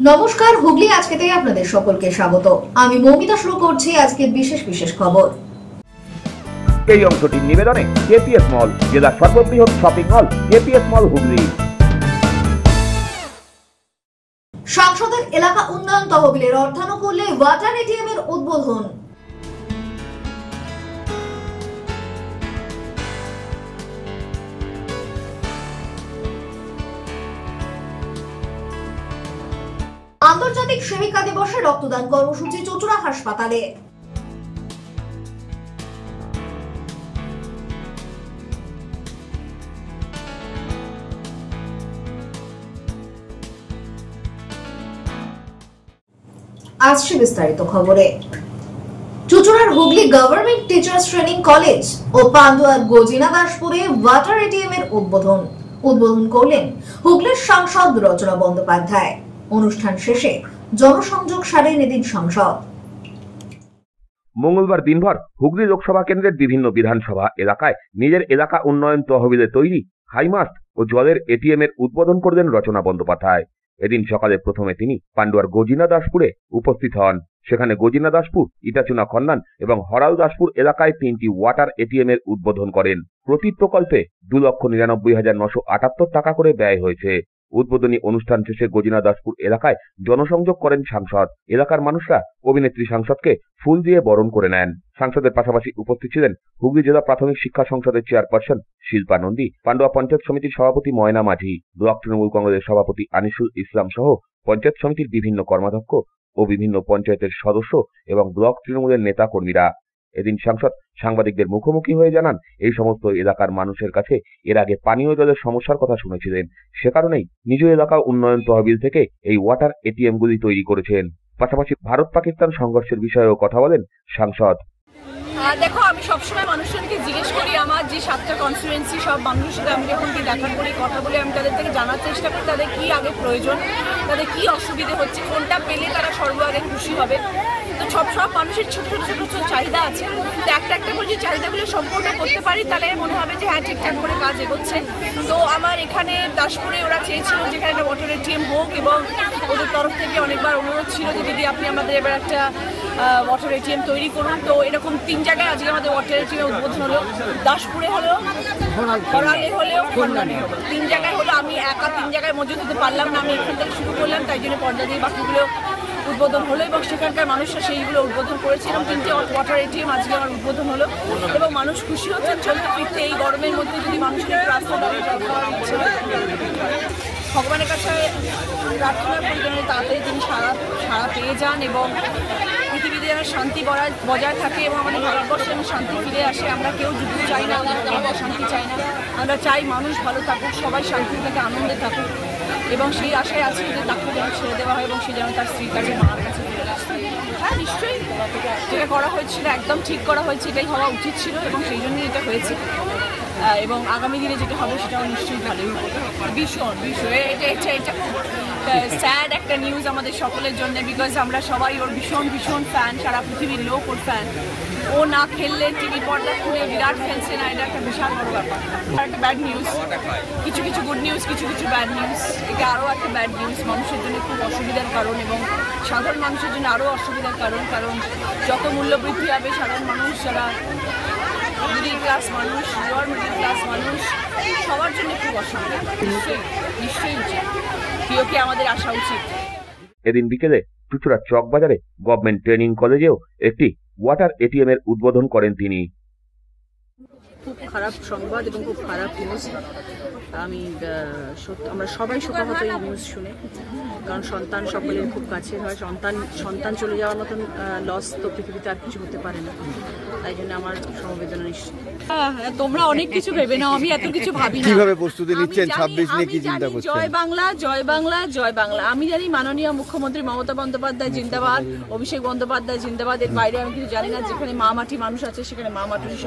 নমস্কার, হুগলি আজকেতে আপনাদের সকলকে স্বাগত। আমি মৌমিতা শুরু করছি আজকের বিশেষ খবর। এই অংশটির নিবেদনে কেপিএস মল, জেলার সর্ববৃহৎ শপিং মল কেপিএস মল হুগলি। সংসদের এলাকা উন্নয়ন তহবিলের অর্থানুকূল্যে ওয়াটার এটিএম এর উদ্বোধন। আন্তর্জাতিক সেবিকা দিবসে রক্তদান কর্মসূচি চুঁচুড়া হাসপাতালে। আসছে বিস্তারিত খবরে। চুঁচুড়ার Hooghly government teachers training college ও পান্ডুয়ার গজিনা দাসপুরে ওয়াটার এটিএম এর উদ্বোধন করলেন হুগলির সাংসদ রচনা বন্দ্যোপাধ্যায়। অনুষ্ঠান শেষে জনসংযোগ সারেন এদিন সাংসদ। মঙ্গলবার দিনভর হুগলি লোকসভা কেন্দ্রের বিভিন্ন বিধানসভা এলাকায় নিজের এলাকা উন্নয়ন তহবিলে তৈরি হাইমাস্ট ও জলের এটিএম এর উদ্বোধন করলেন রচনা বন্দ্যোপাধ্যায়। এদিন সকালে প্রথমে তিনি পান্ডুয়ার গজিনা দাসপুরে উপস্থিত হন। সেখানে গজিনা দাসপুর, ইটাচুনা খন্নান এবং হরাল দাসপুর এলাকায় 3টি ওয়াটার এটিএম এর উদ্বোধন করেন। প্রতি প্রকল্পে 2,99,978 টাকা করে ব্যয় হয়েছে। উদ্বোধনী অনুষ্ঠান শেষে গজিনা দাসপুর এলাকায় জনসংযোগ করেন সাংসদ। এলাকার মানুষরা অভিনেত্রী সাংসদকে ফুল দিয়ে বরণ করে নেন। সাংসদের পাশাপাশি উপস্থিত ছিলেন হুগলি জেলা প্রাথমিক শিক্ষা সংসদের চেয়ারপারসন শিল্পা নন্দী, পান্ডুয়া পঞ্চায়েত সমিতির সভাপতি ময়না মাঝি, ব্লক তৃণমূল কংগ্রেসের সভাপতি আনিসুল ইসলাম সহ পঞ্চায়েত সমিতির বিভিন্ন কর্মাধ্যক্ষ ও বিভিন্ন পঞ্চায়েতের সদস্য এবং ব্লক তৃণমূলের নেতা কর্মীরা। এদিন সাংসদ সাংবাদিকদের মুখোমুখি হয়ে জানান, এই সমস্ত এলাকার মানুষের কাছে এর আগে পানীয় জলের সমস্যার কথা শুনেছিলেন। সে কারণেই নিজ এলাকা উন্নয়ন তহবিল থেকে এই ওয়াটার এটিএম গুলি তৈরি করেছেন। পাশাপাশি ভারত পাকিস্তান সংঘর্ষের বিষয়েও কথা বলেন সাংসদ। দেখো, আমি সবসময় মানুষজনকে জিজ্ঞেস করি, আমার যে 7টা কনস্টিটুয়েন্সি সব মানুষের সাথে আমি যখন দেখা করি, কথা বলে আমি তাদের থেকে জানার চেষ্টা করি তাদের কি আগে প্রয়োজন, তাদের কি অসুবিধে হচ্ছে, কোনটা পেলে তারা সর্বাগে খুশি হবে। তো সব মানুষের ছোট ছোট চাহিদা আছে। তো একটা করে যে চাহিদাগুলো সম্পূর্ণ করতে পারি তাহলে মনে হবে যে হ্যাঁ, ঠিকঠাক করে কাজ এগোচ্ছে। তো আমার এখানে দাসপুরে ওরা চেয়েছিল যেখানে একটা ওয়াটার এটিএম হোক, এবং ওদের তরফ থেকে অনেকবার অনুরোধ ছিল যে দিদি আপনি আমাদের এবার একটা ওয়াটার এটিএম তৈরি করুন। তো এরকম 3 জায়গায় আজকে আমাদের ওয়াটার এটিএম উদ্বোধন হলো। দাসপুরে হলো, হরালে হলেও, খন্ডানে হলো। 3 জায়গায় হলো। আমি একা 3 জায়গায় মজুদ হতে পারলাম না, আমি এখান থেকে শুরু করলাম, তাই জন্য পর্দা দিয়ে বাকিগুলো উদ্বোধন হলো এবং সেখানকার মানুষরা সেইগুলো উদ্বোধন করেছিলাম। 3টে ওয়াটার এটিএম আজকে আমার উদ্বোধন হলো এবং মানুষ খুশি হচ্ছেন চলতে ফিরতে। এই গরমের মধ্যে যদি মানুষকে রাস্তা খাওয়ার ইচ্ছে হয়, ভগবানের কাছে প্রার্থনা করি যেন তাড়াতাড়ি তিনি সাড়া পেয়ে যান এবং পৃথিবীতে যেন শান্তি বজায় থাকে এবং আমাদের ভারতবর্ষে যেন শান্তি ফিরে আসে। আমরা কেউ যুদ্ধ চাই না, আমরা শান্তি চাই না। আমরা চাই মানুষ ভালো থাকুক, সবাই শান্তি থাকে, আনন্দে থাকুক এবং সেই আশায় আছে যে তাকে যেন ছেড়ে দেওয়া হয় এবং সে যেন তার স্ত্রীর কাছে, মার কাছে ফিরে আসে। হ্যাঁ, নিশ্চয়ই যেটা করা হয়েছিল একদম ঠিক করা হয়েছে, এটাই হওয়া উচিত ছিল এবং সেই জন্যই এটা হয়েছে। এবং আগামী দিনে যেটা হবে সেটাও নিশ্চয়ই ভালোই হবে। ভীষণ এটা স্যাড একটা নিউজ আমাদের সকলের জন্য, বিকজ আমরা সবাই ওর ভীষণ ফ্যান, সারা পৃথিবীর লোক ওর ফ্যান। ও না খেললে টিভি পর্দা খুলে বিরাট খেলছে না, এটা একটা বিশাল বড় ব্যাপার। একটা ব্যাড নিউজ, কিছু গুড নিউজ, কিছু ব্যাড নিউজ। এটা আরও একটা ব্যাড নিউজ, মানুষের জন্য খুব অসুবিধার কারণ এবং সাধারণ মানুষের জন্য আরও অসুবিধার কারণ যত মূল্যবৃদ্ধি হবে সাধারণ মানুষ, যারা মিডিল ক্লাস মানুষ, লোয়ার মিডিল ক্লাস মানুষ, সবার জন্য খুব অসুবিধা। নিশ্চয়ই উচিত, প্রিয়কে আমাদের আসা উচিত। এদিন বিকেলে চুঁচুড়ার চকবাজারে গভর্নমেন্ট ট্রেনিং কলেজেও একটি ওয়াটার এটিএম এর উদ্বোধন করেন তিনি। খুব খারাপ সংবাদ এবং খুব খারাপ নিউজ। আমরা সবাই শোকাহত এই নিউজ শুনে, কারণ সন্তান সকলের খুব কাছের হয়। সন্তান চলে যাওয়ার মতন লস তো পৃথিবীতে আর কিছু হতে পারে না, তাই জন্য আমার সমবেদনা নিশ্চয়। তোমরা অনেক কিছু ভেবে নাও, আমি এত কিছু ভাবি না। কিভাবে প্রস্তুতি নিচ্ছেন 26 নিয়ে, কি চিন্তা করছেন? জয় বাংলা, জয় বাংলা, জয় বাংলা। আমি জানি মাননীয় মুখ্যমন্ত্রী মমতা বন্দ্যোপাধ্যায় জিন্দাবাদ, অভিষেক বন্দ্যোপাধ্যায় জিন্দাবাদ। এর বাইরে আমি কিছু জানি না। যেখানে মা মাটি মানুষ আছে সেখানে মা মাটির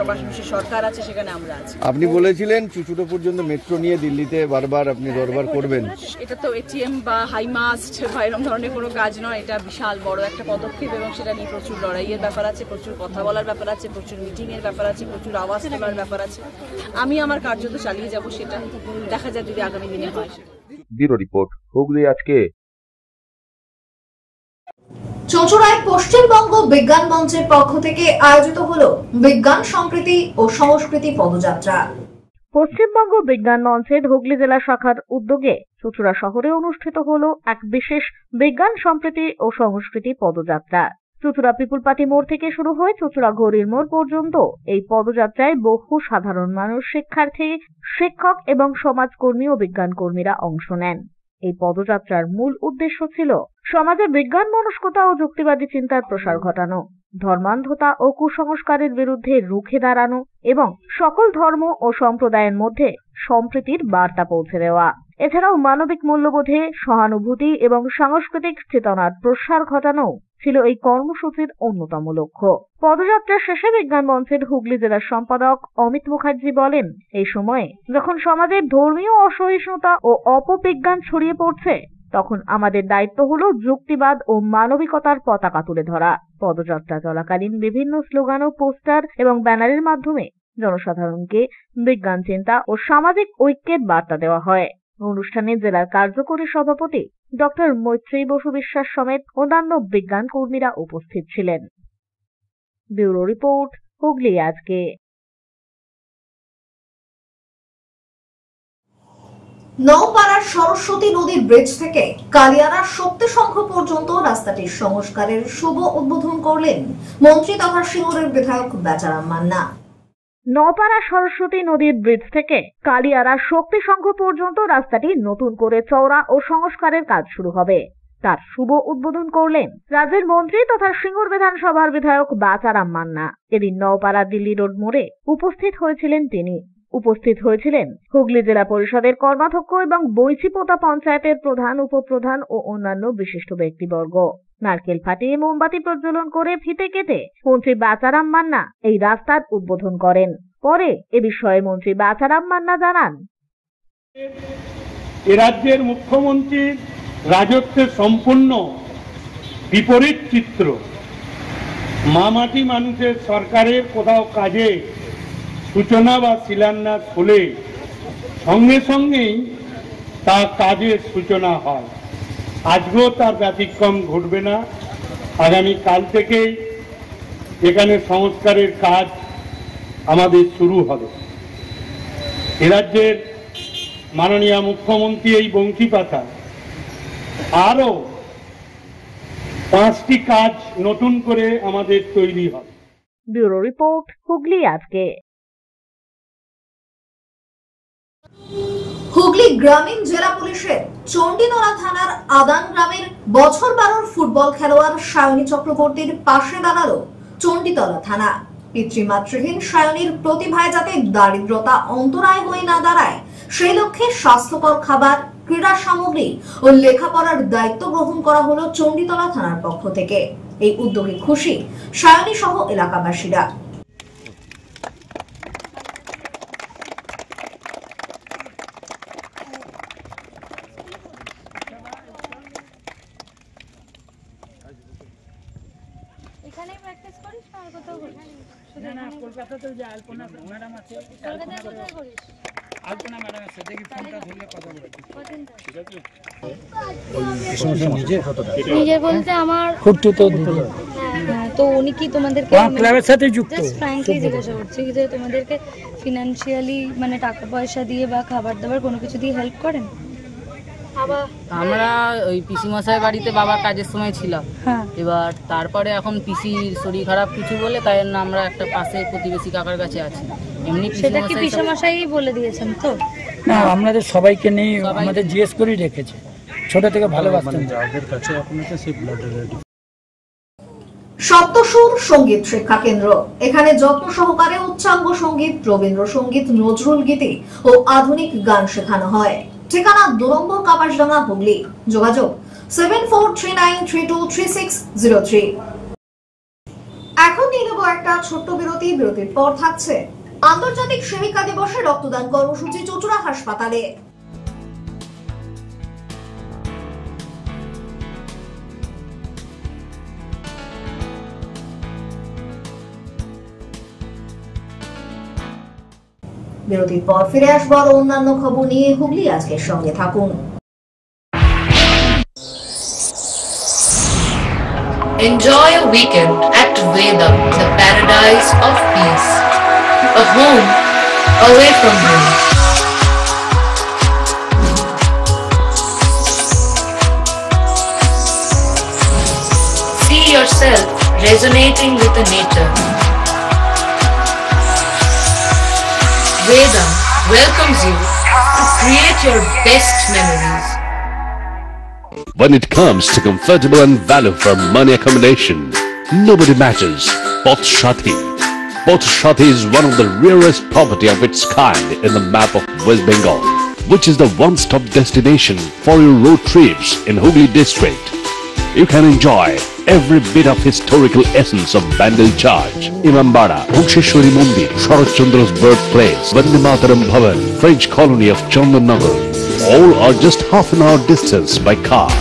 সরকার আছে, সেখানে আমরা আছি। আপনি বলেছিলেন চুঁচুড়া পর্যন্ত মেট্রো নিয়ে দিল্লিতে বারবার আপনি দরবার করবেন। এটা তো এটিএম বা হাইমাস্ট বা এরকম ধরনের কোনো কাজ নয়, এটা বিশাল বড় একটা পদক্ষেপ এবং সেটা নিয়ে প্রচুর লড়াইয়ের ব্যাপার আছে, প্রচুর কথা বলার ব্যাপার আছে, প্রচুর মিটিংয়ের ব্যাপার আছে, প্রচুর আওয়াজ তোলার ব্যাপার আছে। আমি আমার কার্য তো চালিয়ে যাব, সেটা দেখা যায় যদি আগামী দিনে হয়। ব্যুরো রিপোর্ট, হুগলি আজকে। চুঁচুড়ায় পশ্চিমবঙ্গ বিজ্ঞান মঞ্চের পক্ষ থেকে আয়োজিত হলো বিজ্ঞান সম্প্রীতি ও সংস্কৃতি পদযাত্রা। পশ্চিমবঙ্গ বিজ্ঞান মঞ্চের হুগলি জেলা শাখার উদ্যোগে চুঁচুড়া শহরে অনুষ্ঠিত হলো এক বিশেষ বিজ্ঞান সম্প্রীতি ও সংস্কৃতি পদযাত্রা। চুঁচুড়া পিপুল পার্টি মোড় থেকে শুরু হয়ে চুঁচুড়া ঘড়ির মোড় পর্যন্ত এই পদযাত্রায় বহু সাধারণ মানুষ, শিক্ষার্থী, শিক্ষক এবং সমাজকর্মী ও বিজ্ঞান কর্মীরা অংশ নেন। এই পদযাত্রার মূল উদ্দেশ্য ছিল সমাজে বিজ্ঞান মনস্কতা ও যুক্তিবাদী চিন্তার প্রসার ঘটানো, ধর্মান্ধতা ও কুসংস্কারের বিরুদ্ধে রুখে দাঁড়ানো এবং সকল ধর্ম ও সম্প্রদায়ের মধ্যে সম্প্রীতির বার্তা পৌঁছে দেওয়া। এছাড়াও মানবিক মূল্যবোধে সহানুভূতি এবং সাংস্কৃতিক চেতনার প্রসার ঘটানো ছিল এই কর্মসূচির অন্যতম লক্ষ্য। পদযাত্রা শেষে বিজ্ঞান মঞ্চের হুগলি জেলার সম্পাদক অমিত মুখার্জি বলেন, এই সময়ে যখন সমাজের ধর্মীয় অসহিষ্ণুতা ও অপবিজ্ঞান ছড়িয়ে পড়ছে, তখন আমাদের দায়িত্ব হলো যুক্তিবাদ ও মানবিকতার পতাকা তুলে ধরা। পদযাত্রা চলাকালীন বিভিন্ন স্লোগান ও পোস্টার এবং ব্যানারের মাধ্যমে জনসাধারণকে বিজ্ঞান চিন্তা ও সামাজিক ঐক্যের বার্তা দেওয়া হয়। অনুষ্ঠানে জেলার কার্যকরী সভাপতি ডক্টর মৈত্রী বসু বিশ্বাস সমেত অন্যান্য বিজ্ঞান কর্মীরা উপস্থিত ছিলেন। ব্যুরো রিপোর্ট, হুগলি আজকে। নওপাড়ার সরস্বতী নদীর ব্রিজ থেকে কালিয়ারা শক্তি সংঘ পর্যন্ত রাস্তাটির সংস্কারের শুভ উদ্বোধন করলেন মন্ত্রী তথা সিঙ্গুরের বিধায়ক বেচারাম মান্না। নওপাড়া সরস্বতী নদীর ব্রিজ থেকে কালিয়ারা শক্তি সংঘ পর্যন্ত রাস্তাটি নতুন করে চওড়া ও সংস্কারের কাজ শুরু হবে। তার শুভ উদ্বোধন করলেন রাজ্যের মন্ত্রী তথা সিঙ্গুর বিধানসভার বিধায়ক বেচারাম মান্না। এদিন নওপাড়া দিল্লি রোড মোড়ে উপস্থিত হয়েছিলেন তিনি। উপস্থিত হয়েছিলেন হুগলি জেলা পরিষদের কর্মাধ্যক্ষ এবং বৈচিপোতা পঞ্চায়েতের প্রধান, উপপ্রধান ও অন্যান্য বিশিষ্ট ব্যক্তিবর্গ। নারকেল ফাটিয়ে মোমবাতি প্রজ্বলন করে ফিতে কেটে মন্ত্রী বেচারাম মান্না এই রাস্তার উদ্বোধন করেন। পরে এ বিষয়ে মন্ত্রী বেচারাম মান্না জানান, এ রাজ্যের মুখ্যমন্ত্রীর রাজত্বের সম্পূর্ণ বিপরীত চিত্র। মামাটি মানুষের সরকারের কোথাও কাজে সূচনা বা শিলান্যাস হলে সঙ্গে সঙ্গেই তা কাজের সূচনা হয়। আজকেও তার ব্যতিক্রম ঘটবে না। আগামী কাল থেকেই এখানে সংস্কারের কাজ আমাদের শুরু হবে। এ রাজ্যের মাননীয় মুখ্যমন্ত্রী এই বংশীপাতা আরো 5টি কাজ নতুন করে আমাদের তৈরি হবে। ব্যুরো রিপোর্ট, হুগলি আজকে। হুগলি গ্রামীণ জেলা পুলিশের চণ্ডীতলা থানার আদান গ্রামের বছর 12 ফুটবল খেলোয়াড় সায়নী চক্রবর্তীর পাশে দাঁড়ালো চণ্ডীতলা থানা। পিতৃমাতৃহীন সায়নীর প্রতিভায় যাতে দারিদ্রতা অন্তরায় হয়ে না দাঁড়ায়, সেই লক্ষ্যে স্বাস্থ্যকর খাবার, ক্রীড়া সামগ্রী ও লেখাপড়ার দায়িত্ব গ্রহণ করা হলো চণ্ডীতলা থানার পক্ষ থেকে। এই উদ্যোগে খুশি সায়নী সহ এলাকাবাসীরা। এখানেই প্র্যাকটিস করিস না আর কোথাও করিস? শুধু না, কলকাতাতেও যে আলপনা ম্যাডাম আছে। কলকাতায় কোথায় করিস? আলপনা ম্যাডাম আছে, দেখি ফোনটা ধরলে কথা বলতে। ঠিক আছে। নিজে বলতে আমার খুঁটু তো দিদি। হ্যাঁ, তো উনি কি তোমাদেরকে ক্লাবের সাথে যুক্ত? জাস্ট ফ্র্যাঙ্কলি জিজ্ঞাসা করছি যে তোমাদেরকে ফিনান্সিয়ালি মানে টাকা পয়সা দিয়ে বা খাবার দাবার কোনো কিছু দিয়ে হেল্প করেন? আমরা ওই পিসি মশাই বাড়িতে বাবার কাজের সময় ছিলাম। এবার তারপরে এখন পিসির শরীর খারাপ কিছু বলে তাই জন্য আমরা একটা পাশে প্রতিবেশী কাকার কাছে আছি। এমনি সেটা কি পিসি মশাই বলে দিয়েছেন তো? না, আমাদের সবাইকে নিয়ে আমাদের জিজ্ঞেস করেই রেখেছে, ছোট থেকে ভালোবাসতেন। সপ্তসুর সঙ্গীত শিক্ষা কেন্দ্র, এখানে যত্ন সহকারে উচ্চাঙ্গ সঙ্গীত, রবীন্দ্রসঙ্গীত, নজরুল গীতি ও আধুনিক গান শেখানো হয়। ঠিকানা 2 নম্বর কাপাসডাঙ্গা, হুগলি। যোগাযোগ 7439323603। এখন নিয়ে নেব একটা ছোট্ট বিরতি। বিরতির পর থাকছে আন্তর্জাতিক সেবিকা দিবসে রক্তদান কর্মসূচি চুঁচুড়া হাসপাতালে। বিরতির পর ফিরে আসবো আর অন্যান্য খবর নিয়ে। হুগলি আজকের সঙ্গে থাকুন। Enjoy a weekend at Vedam, the paradise of peace. A home away from home. See yourself resonating with the nature. Vedam welcomes you to create your best memories. When it comes to comfortable and value for money accommodation, nobody matches Pothshati. Pothshati is one of the rarest property of its kind in the map of West Bengal, which is the one-stop destination for your road trips in Hooghly district. You can enjoy every bit of historical essence of Bandel Church, Imambara, Bhuksheshwari Mandir, Sharat Chandra's birthplace, Vande Mataram Bhavan, French colony of Chandannagar. All are just half an hour distance by car.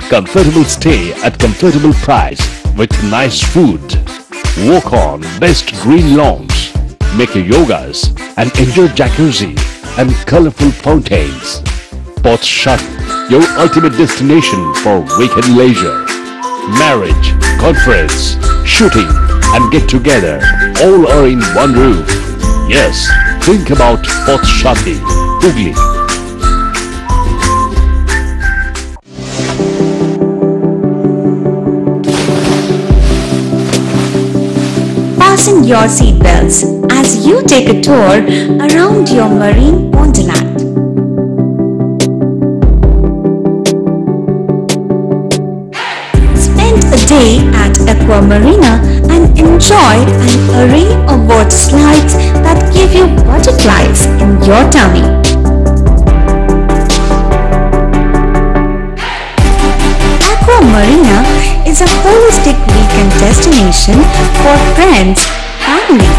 Comfortable stay at comfortable price with nice food. Walk on best green lawns, make your yogas and enjoy jacuzzi and colorful fountains. Pothshati, your ultimate destination for weekend leisure. Marriage, conference, shooting and get together all are in one roof. Yes, think about Pothshati, Hooghly. Fasten your seatbelts as you take a tour around your marine wonderland. Spend a day at Aqua Marina and enjoy an array of water slides that give you butterflies in your tummy. Aqua Marina is a holistic weekend destination for friends, family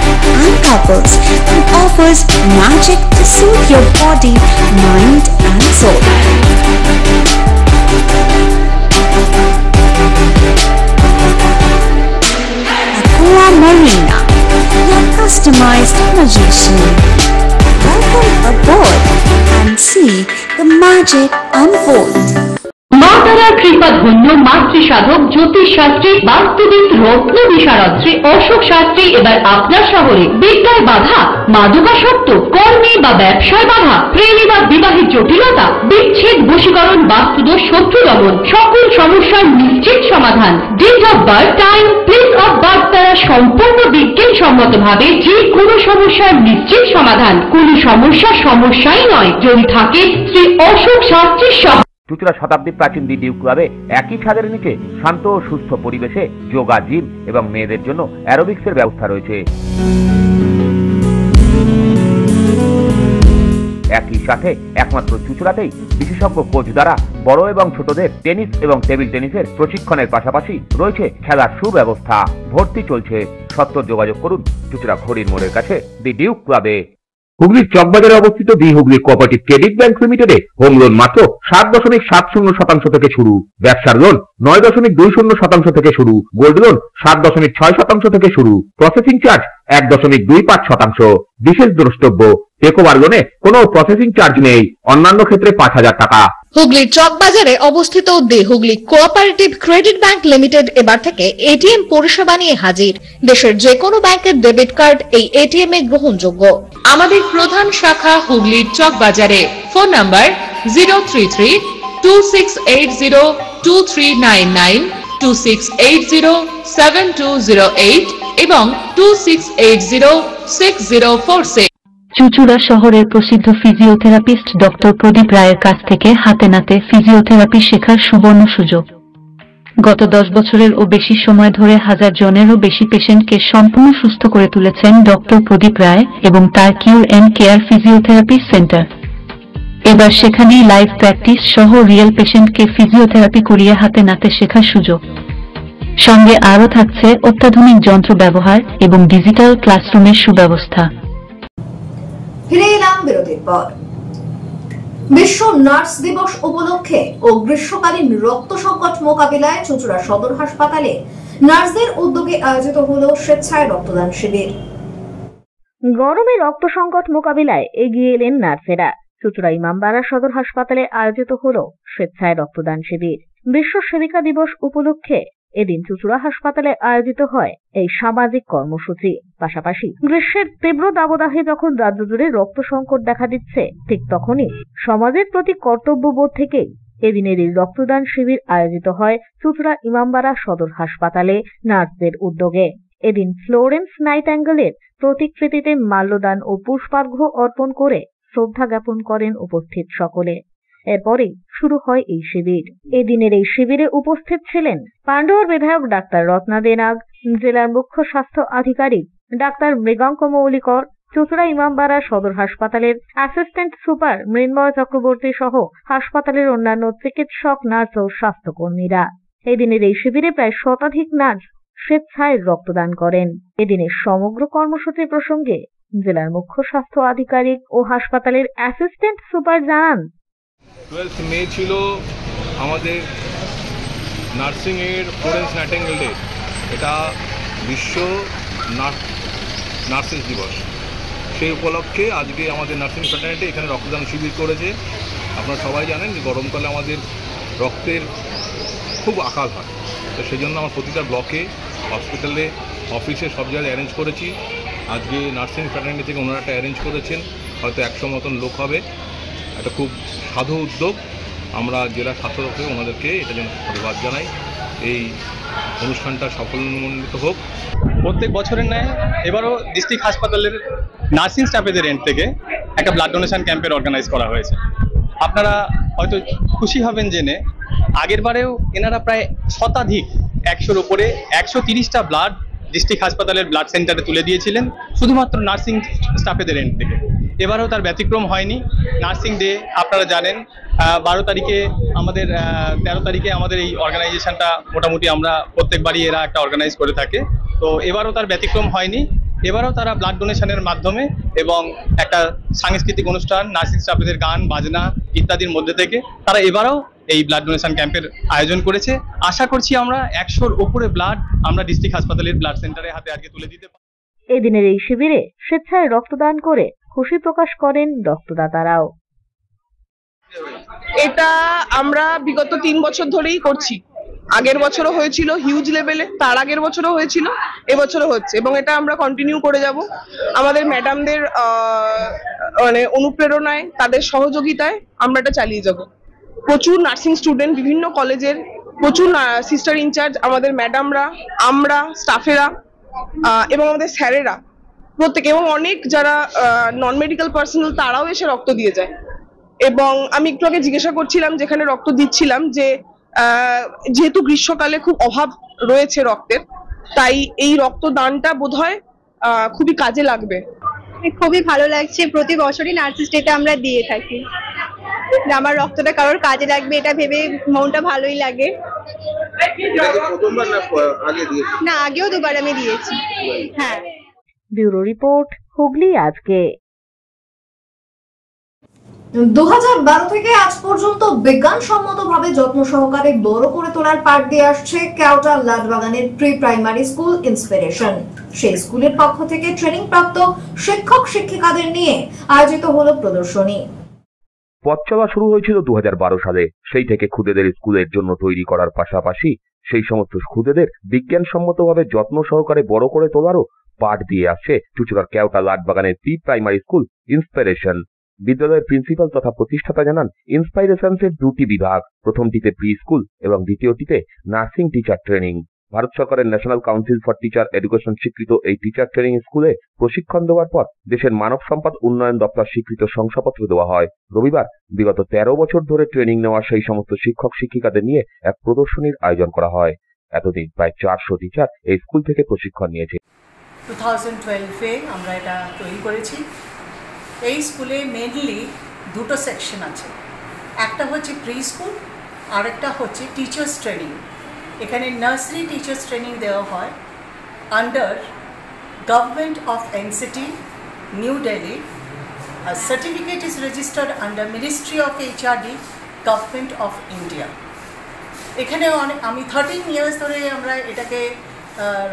and couples and offers magic to soothe your body, mind and soul. Aqua Marina, your customized magician. Welcome aboard and see the magic unfold. মা তারার কৃপা ধন্য মাতৃ সাধক জ্যোতিষ শাস্ত্রী বাস্তুবিদ রত্ন বিশারদ শ্রী অশোক শাস্ত্রী এবার আপনার শহরে বিদ্যায় বাধা, মাদকাসক্ত, কর্মে বা ব্যবসায় বাধা, প্রেমে বা বিবাহের জটিলতা, বিচ্ছেদ, বশীকরণ, বাস্তুদোষ, শত্রু দমন, সকল সমস্যার নিশ্চিত সমাধান। Date of birth, time, place of birth দ্বারা সম্পূর্ণ বিজ্ঞানসম্মত ভাবে যে কোনো সমস্যার নিশ্চিত সমাধান। কোন সমস্যাই নয় যদি থাকে শ্রী অশোক শাস্ত্রীর সহ। চুঁচুড়া শতাব্দী প্রাচীন দি ডিউক ক্লাবে একই ছাদের নিচে শান্ত ও সুস্থ পরিবেশে যোগা, জিম এবং মেয়েদের জন্য অ্যারোবিক্সের ব্যবস্থা রয়েছে। একই সাথে একমাত্র চুঁচুড়াতেই বিশেষজ্ঞ কোচ দ্বারা বড় এবং ছোটদের টেনিস এবং টেবিল টেনিসের প্রশিক্ষণের পাশাপাশি রয়েছে খেলার সুব্যবস্থা। ভর্তি চলছে, সত্বর যোগাযোগ করুন চুঁচুড়া ঘড়ির মোড়ের কাছে দি ডিউক ক্লাবে। হুগলির চকবাজারে অবস্থিত the Hooghly cooperative credit bank লিমিটেডে হোম লোন মাত্র 7.70% থেকে শুরু, ব্যবসার লোন 9.20% থেকে শুরু, গোল্ড লোন 7.6% থেকে শুরু, প্রসেসিং চার্জ 1.25%। বিশেষ দ্রষ্টব্য, টেকওভার লোনে কোনো প্রসেসিং চার্জ নেই, অন্যান্য ক্ষেত্রে 5,000 টাকা। হুগলির চকবাজারে অবস্থিত the Hooghly cooperative credit bank limited এবার থেকে এটিএম পরিষেবা নিয়ে হাজির। দেশের যে কোনো ব্যাংকের ডেবিট কার্ড এই এটিএম এ গ্রহণযোগ্য। আমাদের প্রধান শাখা হুগলির চকবাজারে। ফোন নাম্বার 033-2680-2399, 2680-7208 এবং 2680-6046। চুঁচুড়া শহরের প্রসিদ্ধ ফিজিওথেরাপিস্ট ডক্টর প্রদীপ রায়ের কাছ থেকে হাতে নাতে ফিজিওথেরাপি শেখার সুবর্ণ সুযোগ। গত 10 বছরের ও বেশি সময় ধরে 1000 জনেরও বেশি পেশেন্টকে সম্পূর্ণ সুস্থ করে তুলেছেন ডক্টর প্রদীপ রায় এবং তার কিউর এন্ড কেয়ার ফিজিওথেরাপি সেন্টার। এবার সেখানেই লাইভ প্র্যাকটিস সহ রিয়েল পেশেন্টকে ফিজিওথেরাপি করিয়ে হাতে নাতে শেখার সুযোগ। সঙ্গে আরও থাকছে অত্যাধুনিক যন্ত্র ব্যবহার এবং ডিজিটাল ক্লাসরুমের সুব্যবস্থা। ফিরে এলাম বিরতির পর। বিশ্ব নার্স দিবস উপলক্ষে ও গ্রীষ্মকালীন রক্ত সংকট মোকাবিলায় চুঁচুড়া সদর হাসপাতালে নার্সদের উদ্যোগে আয়োজিত হলো স্বেচ্ছায় রক্তদান শিবির। গরমে রক্ত সংকট মোকাবিলায় এগিয়ে এলেন নার্সেরা। চুঁচুড়া ইমামবাড়া সদর হাসপাতালে আয়োজিত হলো স্বেচ্ছায় রক্তদান শিবির। বিশ্ব সেবিকা দিবস উপলক্ষে এদিন চুঁচুড়া হাসপাতালে আয়োজিত হয় এই সামাজিক কর্মসূচি। পাশাপাশি গ্রীষ্মের তীব্র দাবদাহে যখন রাজ্য জুড়ে রক্ত সংকট দেখা দিচ্ছে, ঠিক তখনই সমাজের প্রতি কর্তব্যবোধ থেকেই এদিনের এই রক্তদান শিবির আয়োজিত হয় চুঁচুড়া ইমামবাড়া সদর হাসপাতালে নার্সদের উদ্যোগে। এদিন ফ্লোরেন্স নাইটাঙ্গেলের প্রতিকৃতিতে মাল্যদান ও পুষ্পার্ঘ্য অর্পণ করে শ্রদ্ধা জ্ঞাপন করেন উপস্থিত সকলে। এরপরেই শুরু হয় এই শিবির। এদিনের এই শিবিরে উপস্থিত ছিলেন পান্ডুয়ার বিধায়ক ডাক্তার রত্না দে নাগ, জেলার মুখ্য স্বাস্থ্য আধিকারিক ডাক্তার মৃগাঙ্ক মৌলিকর, চুঁচুড়া ইমামবাড়া সদর হাসপাতালের অ্যাসিস্ট্যান্ট সুপার মৃন্ময় চক্রবর্তী সহ হাসপাতালের অন্যান্য চিকিৎসক, নার্স ও স্বাস্থ্যকর্মীরা। এদিনের এই শিবিরে প্রায় শতাধিক নার্স স্বেচ্ছায় রক্তদান করেন। এদিনের সমগ্র কর্মসূচি প্রসঙ্গে জেলার মুখ্য স্বাস্থ্য আধিকারিক ও হাসপাতালের অ্যাসিস্ট্যান্ট সুপার জানান, 12 মে ছিল আমাদের নার্সিং এর ফ্লোরেন্স নাইটিঙ্গেল ডে। এটা বিশ্ব নার্সিং দিবস। সেই উপলক্ষে আজকে আমাদের নার্সিং ফ্র্যাটার্নিটি এখানে রক্তদান শিবির করেছে। আপনারা সবাই জানেন যে গরমকালে আমাদের রক্তের খুব আকাল হয়, তো সেই জন্য আমার প্রতিটা ব্লকে, হসপিটালে, অফিসে সব জায়গায় অ্যারেঞ্জ করেছি। আজকে নার্সিং ফ্র্যাটার্নিটি থেকে ওনারা একটা অ্যারেঞ্জ করেছেন, হয়তো 100 মতন লোক হবে। একটা খুব সাধু উদ্যোগ। আমরা জেলা স্বাস্থ্য দপ্তরে ওনাদেরকে এটা যেন ধন্যবাদ জানাই। এই অনুষ্ঠানটা সাফল্যমণ্ডিত হোক। প্রত্যেক বছরের ন্যায় এবারও ডিস্ট্রিক্ট হাসপাতালের নার্সিং স্টাফেদের এন্ড থেকে একটা ব্লাড ডোনেশন ক্যাম্পের অর্গানাইজ করা হয়েছে। আপনারা হয়তো খুশি হবেন জেনে, আগের বারেও এনারা প্রায় শতাধিক, 100-র উপরে 130টা ব্লাড ডিস্ট্রিক্ট হাসপাতালের ব্লাড সেন্টারে তুলে দিয়েছিলেন শুধুমাত্র নার্সিং স্টাফেদের এন্ড থেকে। এবারেও তার ব্যতিক্রম হয়নি। নার্সিং ডে আপনারা জানেন 12 তারিখে আমাদের 13 তারিখে আমাদের এই অর্গানাইজেশনটা মোটামুটি আমরা প্রত্যেকবারই এরা একটা অর্গানাইজ করে থাকে। তো এবারও তার ব্যতিক্রম হয়নি। এবারও তারা ব্লাড ডোনেশনের মাধ্যমে এবং একটা সাংস্কৃতিক অনুষ্ঠান, নার্সিং স্টাফেদের গান বাজনা ইত্যাদির মধ্যে থেকে তারা এবারও এই ব্লাড ডোনেশন ক্যাম্পের আয়োজন করেছে। আশা করছি আমরা 100-র উপরে ব্লাড আমরা ডিস্ট্রিক্ট হাসপাতালের ব্লাড সেন্টারে হাতে আজকে তুলে দিতে পারি। এদিনের এই শিবিরে স্বেচ্ছায় রক্তদান করে খুশি প্রকাশ করেন রক্তদাতারাও। এটা আমরা বিগত 3 বছর ধরেই করছি। আগের বছরও হয়েছিল হিউজ লেভেলে, তার আগের বছরও হয়েছিল, এবছরও হচ্ছে এবং এটা আমরা কন্টিনিউ করে যাব। আমাদের ম্যাডামদের মানে অনুপ্রেরণায়, তাদের সহযোগিতায় আমরা এটা চালিয়ে যাব। প্রচুর নার্সিং স্টুডেন্ট, বিভিন্ন কলেজের প্রচুর সিস্টার ইনচার্জ, আমাদের ম্যাডামরা, আমরা স্টাফেরা এবং আমাদের স্যারেরা প্রত্যেকে, এবং অনেক যারা নন মেডিকেল পার্সোনাল তারাও এসে রক্ত দিয়ে যায়। এবং আমি একটু আগে জিজ্ঞাসা করছিলাম যেখানে রক্ত দিচ্ছিলাম যে যেহেতু গ্রীষ্মকালে খুব অভাব রয়েছে রক্তের, তাই এই রক্তদানটা বোধহয় খুবই কাজে লাগবে। খুবই ভালো লাগছে। প্রতি বছরই নার্সিস ডেতে আমরা দিয়ে থাকি। আমার রক্তটা কারোর কাজে লাগবে এটা ভেবে মনটা ভালোই লাগে। না, আগেও 2বার আমি দিয়েছি। হ্যাঁ। ব্যুরো রিপোর্ট, হুগলি আজকে। 2012 থেকে আজ পর্যন্ত বিজ্ঞানসম্মতভাবে যত্ন সহকারে বড় করে তোলার পাঠ দিয়ে আসছে কেওটা লাডবাগানের প্রি প্রাইমারি স্কুল ইন্সপিরেশন। সেই স্কুলের পক্ষ থেকে ট্রেনিং প্রাপ্ত শিক্ষক শিক্ষিকাদের নিয়ে আয়োজিত হলো প্রদর্শনী। পথ চলা শুরু হয়েছিল 2012 সালে। সেই থেকে খুদেদের স্কুলের জন্য তৈরি করার পাশাপাশি সেই সমস্ত খুদেদের বিজ্ঞানসম্মতভাবে যত্ন সহকারে বড় করে তোলারও পাঠ দিয়ে আসছে চুঁচুড়ার কেওটা লাডবাগানের প্রি প্রাইমারি স্কুল ইন্সপিরেশন। বিদ্যালয়ের প্রিন্সিপাল তথা প্রতিষ্ঠাতা জানান, ইন্সপাইরেশনসের 2টি বিভাগ, প্রথমটিতে প্রি স্কুল এবং দ্বিতীয়টিতে নার্সিং টিচার ট্রেনিং। ভারত সরকারের national council for teacher education স্বীকৃত এই টিচার ট্রেনিং স্কুলে প্রশিক্ষণ দেওয়ার পর দেশের মানব সম্পদ উন্নয়ন দপ্তর স্বীকৃত শংসাপত্র দেওয়া হয়। রবিবার বিগত 13 বছর ধরে ট্রেনিং নেওয়া সেই সমস্ত শিক্ষক শিক্ষিকাদের নিয়ে এক প্রদর্শনীর আয়োজন করা হয়। এতদিন প্রায় 400 টিচার এই স্কুল থেকে প্রশিক্ষণ নিয়েছে। 2012-এ আমরা এটা তৈরি করেছি। এই স্কুলে মেনলি 2টো সেকশন আছে। একটা হচ্ছে প্রি স্কুল, আর একটা হচ্ছে টিচার্স ট্রেনিং। এখানে নার্সারি টিচার্স ট্রেনিং দেওয়া হয় under government of NCT, new Delhi. Certificate is registered under ministry of HRD, government of India. এখানে আমি 13 ইয়ার্স ধরে আমরা এটাকে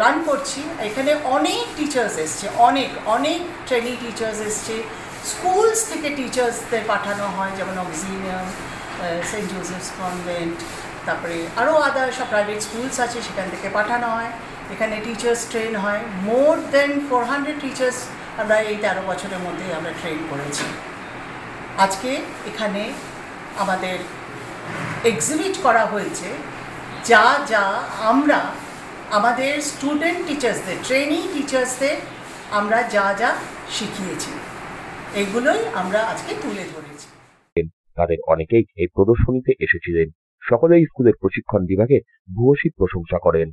রান করছি। এখানে অনেক টিচার্স এসছে, অনেক ট্রেনিং টিচার্স এসছে। স্কুলস থেকে টিচার্সদের পাঠানো হয়, যেমন অক্সিলিয়াম, সেন্ট জোসেফস কনভেন্ট, তারপরে আরও আদার সব প্রাইভেট স্কুলস আছে, সেখান থেকে পাঠানো হয়। এখানে টিচার্স ট্রেন হয়, মোর দেন 400 টিচার্স আমরা এই 13 বছরের মধ্যে আমরা ট্রেন করেছি। আজকে এখানে আমাদের এক্সিবিট করা হয়েছে যা যা আমরা আমাদের স্টুডেন্ট টিচার্সদের, ট্রেনিং টিচার্সদের আমরা যা যা শিখিয়েছি, এগুলোই আমরা আজকে তুলে ধরেছি। তাদের অনেকেই এই প্রদর্শনীতে এসেছিলেন। সকলেই স্কুলের প্রশিক্ষণ বিভাগে ভূয়সী প্রশংসা করেন।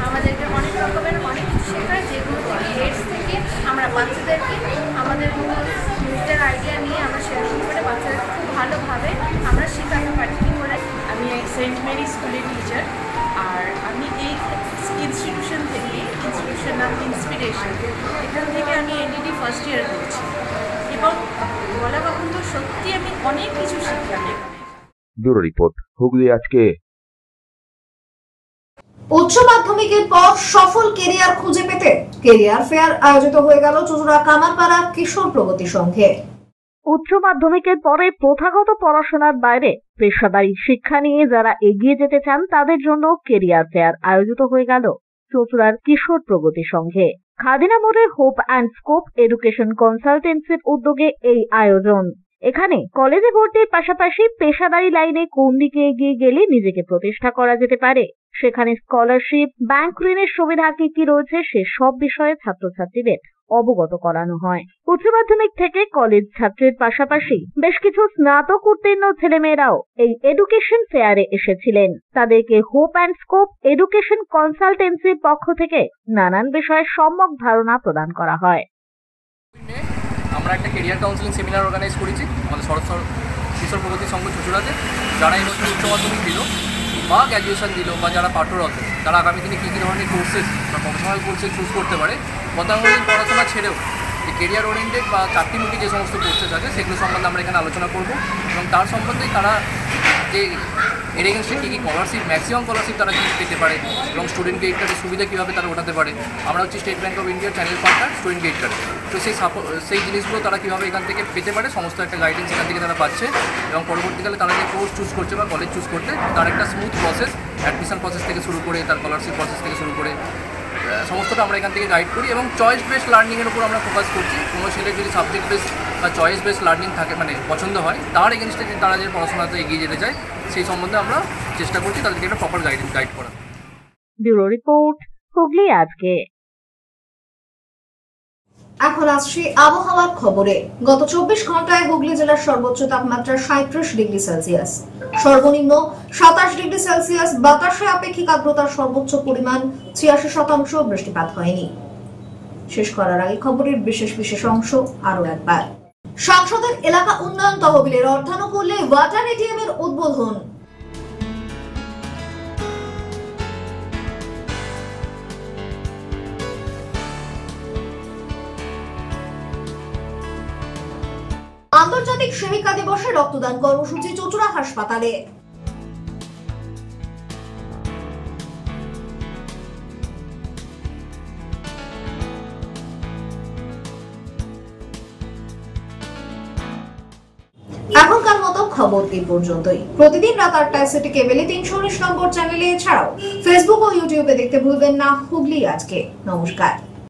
আমাদেরকে অনেক রকমের অনেক কিছু শেখায়, যেগুলো হেডস থেকে আমরা বাচ্চাদেরকে আমাদের নিজেদের আইডিয়া নিয়ে আমরা শেয়ারিং করে বাচ্চাদেরকে খুব ভালোভাবে আমরা শেখাতে পারি কী করে। আমি এই সেন্ট মেরি স্কুলের টিচার, আর আমি এই ইনস্টিটিউশন থেকে, ইনস্টিটিউশন নাম ইন্সপিরেশন, এখান থেকে আমি এনডিডি ফার্স্ট ইয়ার করছি এবং বলা কখন তো সত্যি আমি অনেক কিছু শিখলাম এখানে। ব্যুরো রিপোর্ট, হুগলি আজকে। উচ্চ মাধ্যমিকের পর সফল কেরিয়ার খুঁজে পেতে কেরিয়ার ফেয়ার আয়োজিত হয়ে গেল চুঁচুড়া কামারপাড়া কিশোর প্রগতি সংঘে। উচ্চ মাধ্যমিকের পরে প্রথাগত পড়াশোনার বাইরে পেশাদারী শিক্ষা নিয়ে যারা এগিয়ে যেতে চান তাদের জন্য কেরিয়ার ফেয়ার আয়োজিত হয়ে গেল চুঁচুড়ার কিশোর প্রগতি সংঘে। খাদিনা মোড়ের হোপ অ্যান্ড স্কোপ এডুকেশন কনসালটেন্সির উদ্যোগে এই আয়োজন। এখানে কলেজে ভর্তির পাশাপাশি পেশাদারী লাইনে কোন দিকে এগিয়ে গেলে নিজেকে প্রতিষ্ঠা করা যেতে পারে, সেখানে স্কলারশিপ, ব্যাংক ঋণের সুবিধা কি কি রয়েছে সে সব বিষয়ে ছাত্রছাত্রীদের অবগত করানো হয়। উচ্চ মাধ্যমিক থেকে কলেজ ছাত্রের পাশাপাশি বেশ কিছু স্নাতক উত্তীর্ণ ছেলেমেয়েরাও এই এডুকেশন ফেয়ারে এসেছিলেন। তাদেরকে হোপ অ্যান্ড স্কোপ এডুকেশন কনসালটেন্সির পক্ষ থেকে নানান বিষয়ে সম্যক ধারণা প্রদান করা হয়। আমরা একটা কেরিয়ার কাউন্সেলিং সেমিনার অর্গানাইজ করেছি আমাদের কিশোর প্রগতি সংঘ চুঁচুড়াতে। যারা এই বছর উচ্চ মাধ্যমিক দিল বা গ্র্যাজুয়েশন দিল বা যারা পাঠরত, তারা আগামী দিনে কী কী ধরনের কোর্সেস বা প্রফেশনাল কোর্সেস চুজ করতে পারে, গতানুগতিক পড়াশোনা ছেড়েও যে কেরিয়ার ওরিয়েন্টেড বা চাকরিমুখী যে সমস্ত কোর্সেস আছে সেগুলো সম্বন্ধে আমরা এখানে আলোচনা করব এবং তার সম্বন্ধে তারা যে এর এগেনস্টে কী কী স্কলারশিপ, ম্যাক্সিমাম স্কলারশিপ তারা কী পেতে পারে এবং স্টুডেন্ট ক্রেডিট কার্ডের সুবিধা কীভাবে তারা ওঠাতে পারে। আমরা হচ্ছে স্টেট ব্যাঙ্ক অফ ইন্ডিয়ার channel partner student credit card, তো সেই জিনিসগুলো তারা কীভাবে এখান থেকে পেতে পারে সমস্ত একটা গাইডেন্স এখান থেকে তারা পাচ্ছে এবং পরবর্তীকালে তারা যে কোর্স চুজ করছে বা কলেজ চুজ করতে তার একটা স্মুথ প্রসেস, অ্যাডমিশন প্রসেস থেকে শুরু করে তার স্কলারশিপ প্রসেস থেকে শুরু করে সমস্তটা আমরা এখান থেকে গাইড করি এবং চয়েস বেসড লার্নিংয়ের উপর আমরা ফোকাস করছি। কোনো ছেলের যদি সাবজেক্ট বেসড বা চয়েস বেসড লার্নিং থাকে মানে পছন্দ হয়, তার এগেনস্টে তারা যে পড়াশোনাতে এগিয়ে যেতে চায় সেই সম্বন্ধে আমরা চেষ্টা করছি তাদেরকে একটা প্রপার গাইড করা। ব্যুরো রিপোর্ট, হুগলি আজকে। এখন আসছি আবহাওয়ার খবরে। গত 24 ঘন্টায় হুগলি জেলার সর্বোচ্চ তাপমাত্রা 37 ডিগ্রি সেলসিয়াস, সর্বনিম্ন 27 ডিগ্রি সেলসিয়াস। বাতাসে আপেক্ষিক আর্দ্রতার সর্বোচ্চ পরিমাণ 86%। বৃষ্টিপাত হয়নি। শেষ করার আগে খবরের বিশেষ অংশ আরো একবার। সংসদের এলাকা উন্নয়ন তহবিলের অর্থানুকূল্যে ওয়াটার এটিএম এর উদ্বোধন। আন্তর্জাতিক সেবিকা দিবসে রক্তদান কর্মসূচি চুঁচুড়া হাসপাতালে। এখনকার মতো খবর এই পর্যন্তই। প্রতিদিন রাত 8টায় সিটি কেবলে 319 নম্বর চ্যানেলে, এছাড়াও ফেসবুক ও ইউটিউবে দেখতে ভুলবেন না হুগলি আজকে। নমস্কার।